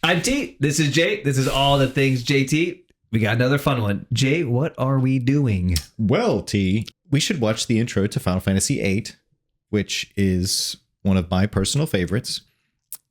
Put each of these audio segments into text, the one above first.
I'm T. This is Jay. This is all the things JT. We got another fun one. Jay, what are we doing? Well, T, we should watch the intro to Final Fantasy VIII, which is one of my personal favorites.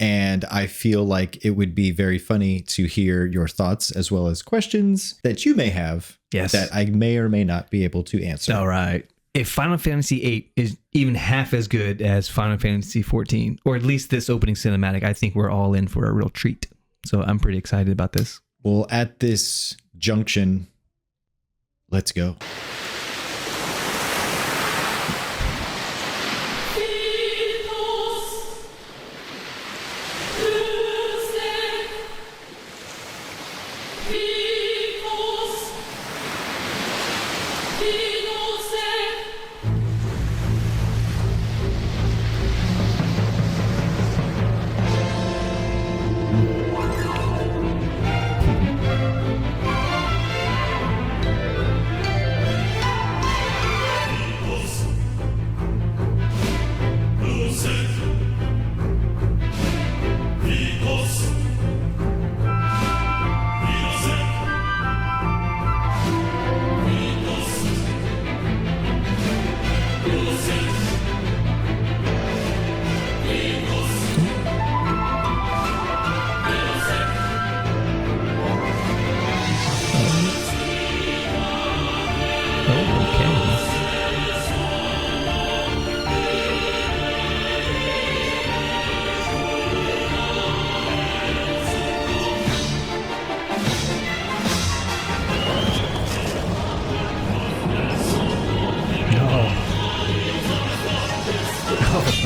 And I feel like it would be very funny to hear your thoughts as well as questions that you may have that I may or may not be able to answer. All right. If Final Fantasy VIII is even half as good as Final Fantasy XIV, or at least this opening cinematic, I think we're all in for a real treat. So I'm pretty excited about this. Well, at this junction, let's go.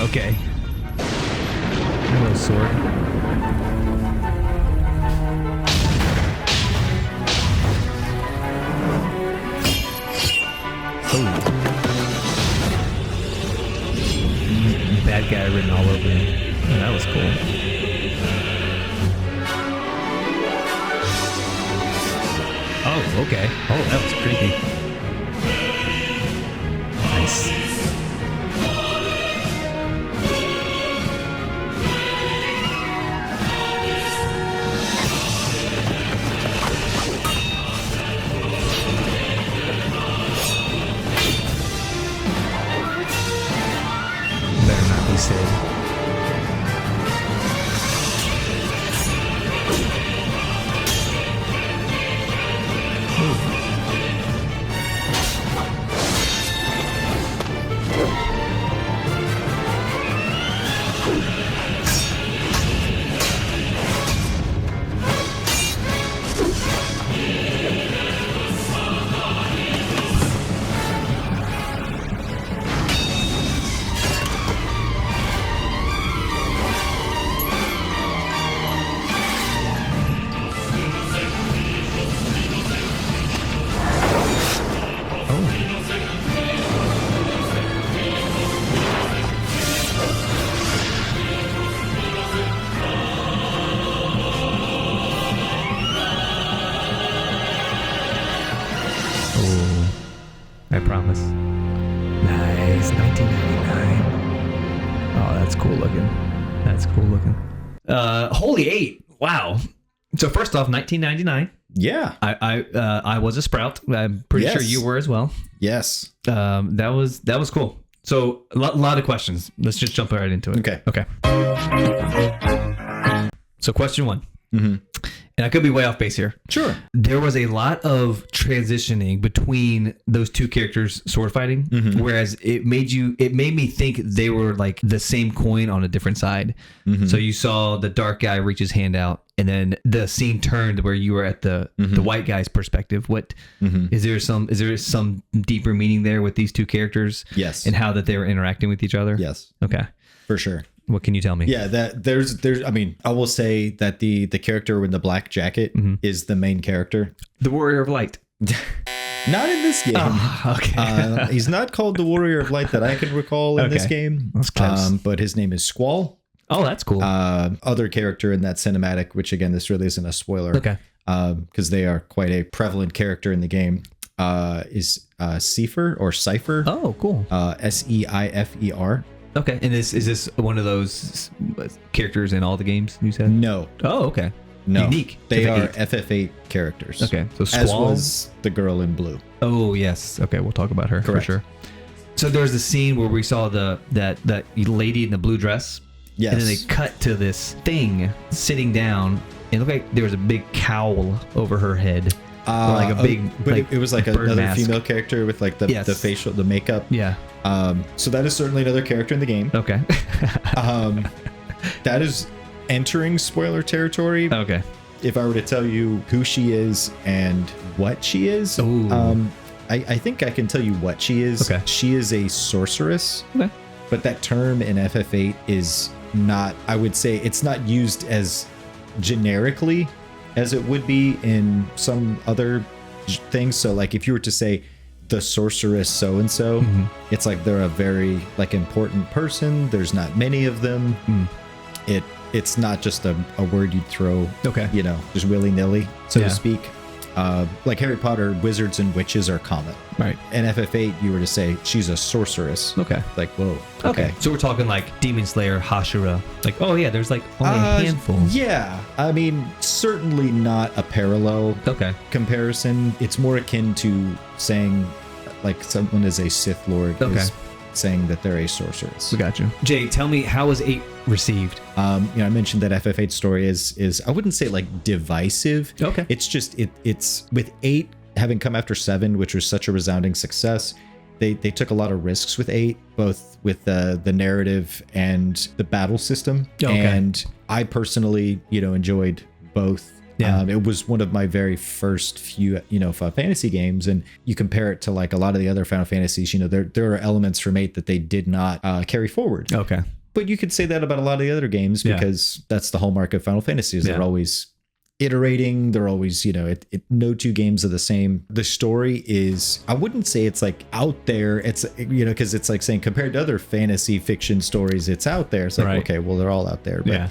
Okay. Hello, sword. Oh. Bad guy written all over him. Oh, that was cool. Oh, okay. Oh, that was creepy. Nice. I promise. Nice. 1999. Oh, that's cool looking. That's cool looking. Holy 8. Wow. So first off, 1999. Yeah. I was a Sprout. I'm pretty sure you were as well. Yes. That was cool. So a lot of questions. Let's just jump right into it. Okay. So question 1. Mm-hmm. And I could be way off base here. Sure. There was a lot of transitioning between those two characters sword fighting, whereas it made me think they were like the same coin on a different side. Mm-hmm. So you saw the dark guy reach his hand out, and then the scene turned where you were at the white guy's perspective. What is there some deeper meaning there with these two characters? Yes. And how that they were interacting with each other? Yes. Okay. For sure. What can you tell me? Yeah, that there's I mean, I will say that the character in the black jacket is the main character. The Warrior of Light. Not in this game. Oh, okay. He's not called the Warrior of Light that I can recall in this game. That's close. But his name is Squall. Oh, that's cool. Other character in that cinematic, which again, this really isn't a spoiler. Okay. Because they are quite a prevalent character in the game. Is Seifer or Cypher. Oh, cool. Seifer. Okay. And is this one of those characters in all the games you said? No. Oh, okay. unique. They to are FF8? FF8 characters. Okay, so as Squall was the girl in blue. Oh yes. Okay, we'll talk about her Correct. for sure. So there's the scene where we saw that lady in the blue dress. Yes. And then they cut to this thing sitting down. It looked like there was a big cowl over her head. Or like a big, but like, it was like bird another mask. female character with like the facial, the makeup. Yeah. So that is certainly another character in the game. Okay. That is entering spoiler territory. Okay. If I were to tell you who she is and what she is, Ooh. I think I can tell you what she is. Okay. She is a sorceress. Okay. But that term in FF8 is not, I would say, it's not used as generically as it would be in some other things. So like if you were to say the sorceress so-and-so, it's like they're a very like important person. There's not many of them. It's not just a word you'd throw, you know, just willy-nilly, so to speak. Like Harry Potter, wizards and witches are common. Right. In FF8, you were to say she's a sorceress. Okay. Like, whoa. Okay. So we're talking like Demon Slayer, Hashira. Like, oh yeah, there's like only a handful. Yeah. I mean, certainly not a parallel comparison. It's more akin to saying like someone is a Sith Lord is saying that they're a sorceress. We got you. Jay, tell me, how was 8 received? You know, I mentioned that FF8 story is I wouldn't say like divisive. Okay. It's just it's with 8 having come after 7, which was such a resounding success. They took a lot of risks with 8, both with the narrative and the battle system. And I personally, you know, enjoyed both. Yeah. It was one of my very first few, you know, Final Fantasy games, and you compare it to like a lot of the other Final Fantasies. You know, there are elements from 8 that they did not carry forward. Okay. But you could say that about a lot of the other games because that's the hallmark of Final Fantasy is they're always iterating. They're always, you know, no two games are the same. The story is, I wouldn't say it's like out there. It's, you know, because it's like saying compared to other fantasy fiction stories, it's out there. It's like, okay, well, they're all out there. But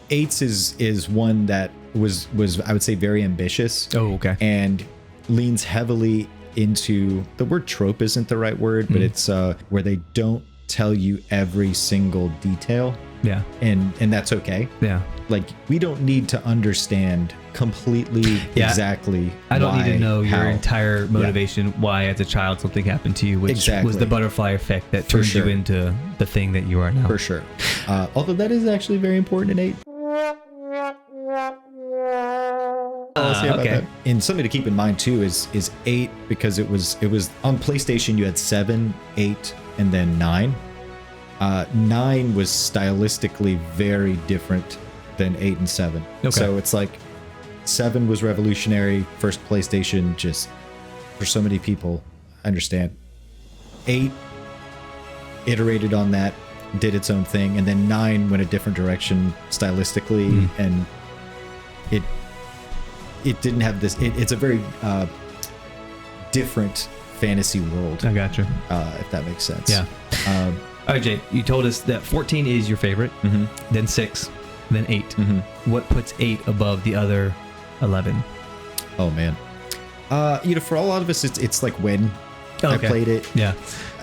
8's is one that was I would say very ambitious. Oh, okay. And leans heavily into, the word trope isn't the right word, but it's where they don't tell you every single detail. Yeah. And that's okay. Yeah. Like, we don't need to understand completely exactly. I don't need to know how. your entire motivation why as a child something happened to you, which was the butterfly effect that turned you into the thing that you are now. For sure. Although that is actually very important in 8. That. And something to keep in mind too is 8, because it was on PlayStation you had 7, 8, and then 9. 9 was stylistically very different than 8 and 7. So it's like 7 was revolutionary, first PlayStation, just for so many people, I understand. 8 iterated on that, did its own thing, and then 9 went a different direction stylistically, and it didn't have this. It's a very different fantasy world. I gotcha. If that makes sense. Yeah. All right, Jay, you told us that 14 is your favorite, then 6, then 8. What puts 8 above the other 11? Oh man. You know, for a lot of us, it's like when I played it. Yeah.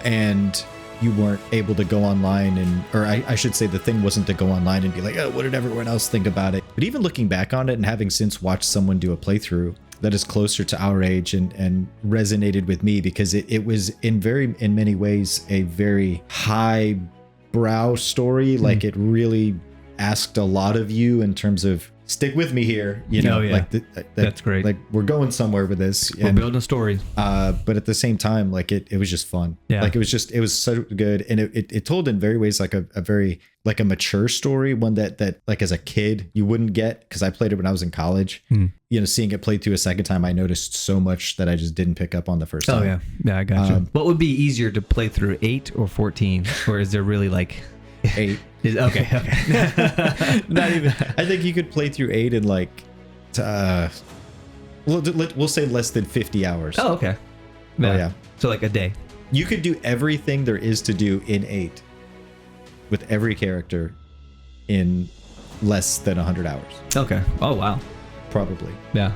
And you weren't able to go online or I should say the thing wasn't to go online and be like, oh, what did everyone else think about it? But even looking back on it and having since watched someone do a playthrough that is closer to our age and resonated with me, because it was in many ways a very high brow story. Like, it really asked a lot of you in terms of, stick with me here, you know. Like that's great. Like, we're going somewhere with this. We're building a story. But at the same time, like it was just fun. Yeah. Like it was so good, and it told in very ways like a very like a mature story, one that like as a kid you wouldn't get, because I played it when I was in college. You know, seeing it played through a second time, I noticed so much that I just didn't pick up on the first time. Oh yeah, I got you. What would be easier to play through, 8 or 14, or is there really like 8? Okay. Not even. I think you could play through 8 in like, we'll say less than 50 hours. Oh, okay. Yeah. So like a day. You could do everything there is to do in 8 with every character in less than 100 hours. Okay. Oh wow. Probably. Yeah.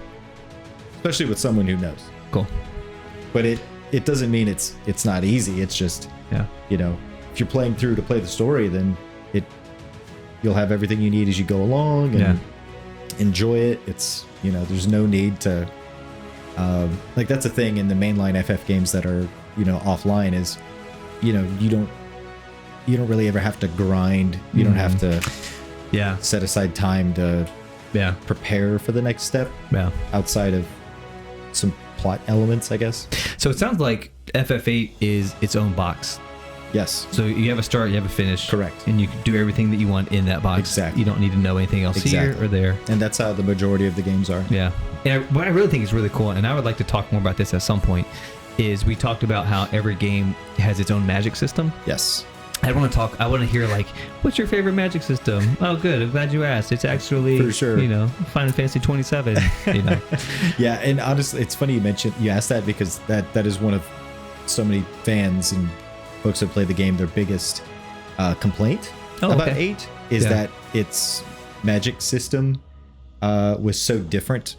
Especially with someone who knows. Cool. But it doesn't mean it's not easy. It's just, you know, if you're playing through to play the story, then you'll have everything you need as you go along, and enjoy it. It's, there's no need to, like that's a thing in the mainline FF games that are, offline is, you don't really ever have to grind. You don't have to set aside time to prepare for the next step outside of some plot elements, I guess. So it sounds like FF8 is its own box. Yes. So you have a start, you have a finish. Correct. And you can do everything that you want in that box. Exactly. You don't need to know anything else here or there. And that's how the majority of the games are. Yeah. And what I really think is really cool, and I would like to talk more about this at some point, is we talked about how every game has its own magic system. Yes. I want to hear like, what's your favorite magic system? Oh, good. I'm glad you asked. It's actually, for sure, Final Fantasy 27. Yeah, and honestly, it's funny you asked that because that is one of so many fans and folks that play the game, their biggest complaint about 8 is that its magic system was so different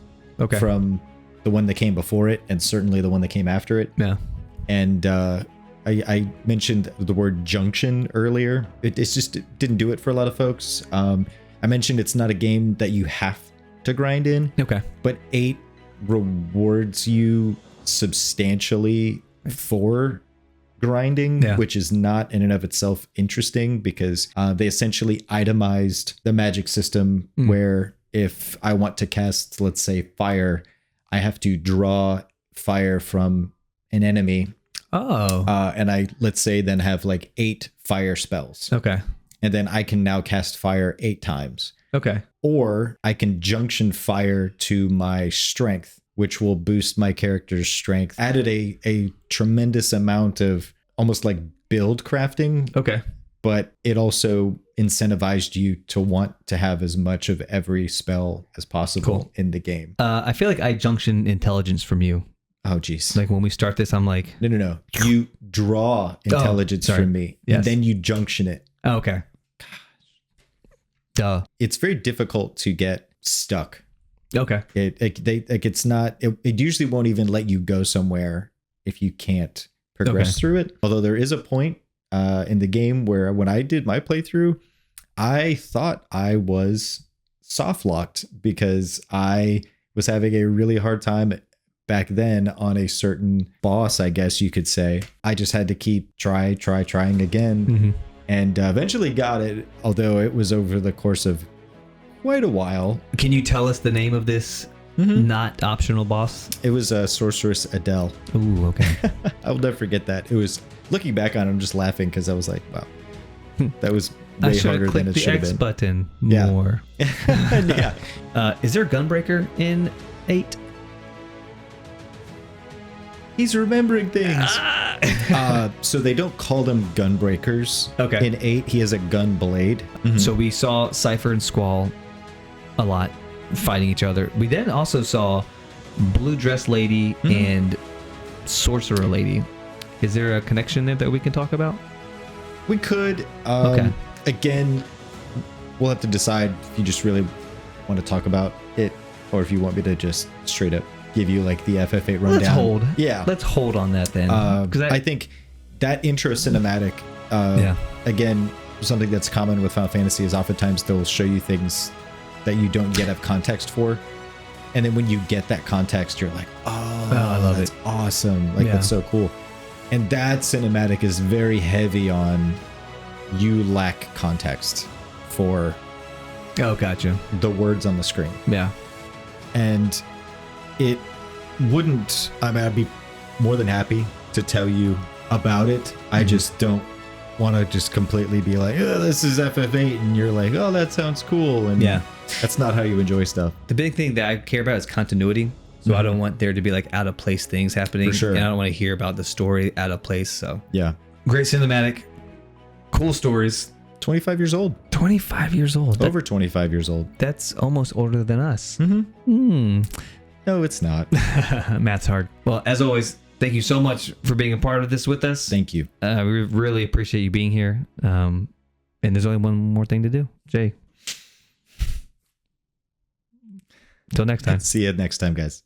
from the one that came before it, and certainly the one that came after it. Yeah, and I mentioned the word junction earlier. It didn't do it for a lot of folks. I mentioned it's not a game that you have to grind in. Okay. But 8 rewards you substantially for grinding, which is not in and of itself interesting because they essentially itemized the magic system where if I want to cast, let's say, fire, I have to draw fire from an enemy. Oh. And I, let's say, then have like 8 fire spells. Okay. And then I can now cast fire 8 times. Okay. Or I can junction fire to my strength, which will boost my character's strength. Added a tremendous amount of almost like build crafting. Okay. But it also incentivized you to want to have as much of every spell as possible in the game. I feel like I junction intelligence from you. Oh, geez. Like when we start this, I'm like... No. You draw intelligence from me, and then you junction it. Oh, okay. Duh. It's very difficult to get stuck. Okay. It usually won't even let you go somewhere if you can't progress through it. Although there is a point in the game where when I did my playthrough, I thought I was soft locked because I was having a really hard time back then on a certain boss, I guess you could say. I just had to keep trying again, and eventually got it, although it was over the course of quite a while. Can you tell us the name of this not optional boss? It was Sorceress Adele. Ooh, okay. I'll never forget that. It was, looking back on it, I'm just laughing because I was like, wow, that was way harder than it should have been. I should have clicked the X button more. Yeah. Is there a Gunbreaker in 8? He's remembering things. So they don't call them gunbreakers. Okay. In 8, he has a gun blade. So we saw Cypher and Squall a lot fighting each other. We then also saw Blue Dress Lady and Sorcerer Lady. Is there a connection there that we can talk about? We could. Again, we'll have to decide if you just really want to talk about it or if you want me to just straight up give you like the FF8 rundown. Let's hold on that then. Because I think that intro cinematic, again, something that's common with Final Fantasy is oftentimes they'll show you things that you don't yet have context for. And then when you get that context, you're like, I love it. Awesome. Like, that's so cool. And that cinematic is very heavy on you lack context for gotcha, the words on the screen. Yeah. And it wouldn't, I'd be more than happy to tell you about it. I just don't want to just completely be like, oh, this is FF8, and you're like, oh, that sounds cool. And that's not how you enjoy stuff. The big thing that I care about is continuity. So I don't want there to be like out of place things happening. For sure. And I don't want to hear about the story out of place. So yeah. Great cinematic, cool stories. 25 years old. 25 years old. Over 25 years old. That's almost older than us. No, it's not. Math's hard. Well, as always, thank you so much for being a part of this with us. Thank you. We really appreciate you being here. And there's only one more thing to do. Jay. Until next time. See you next time, guys.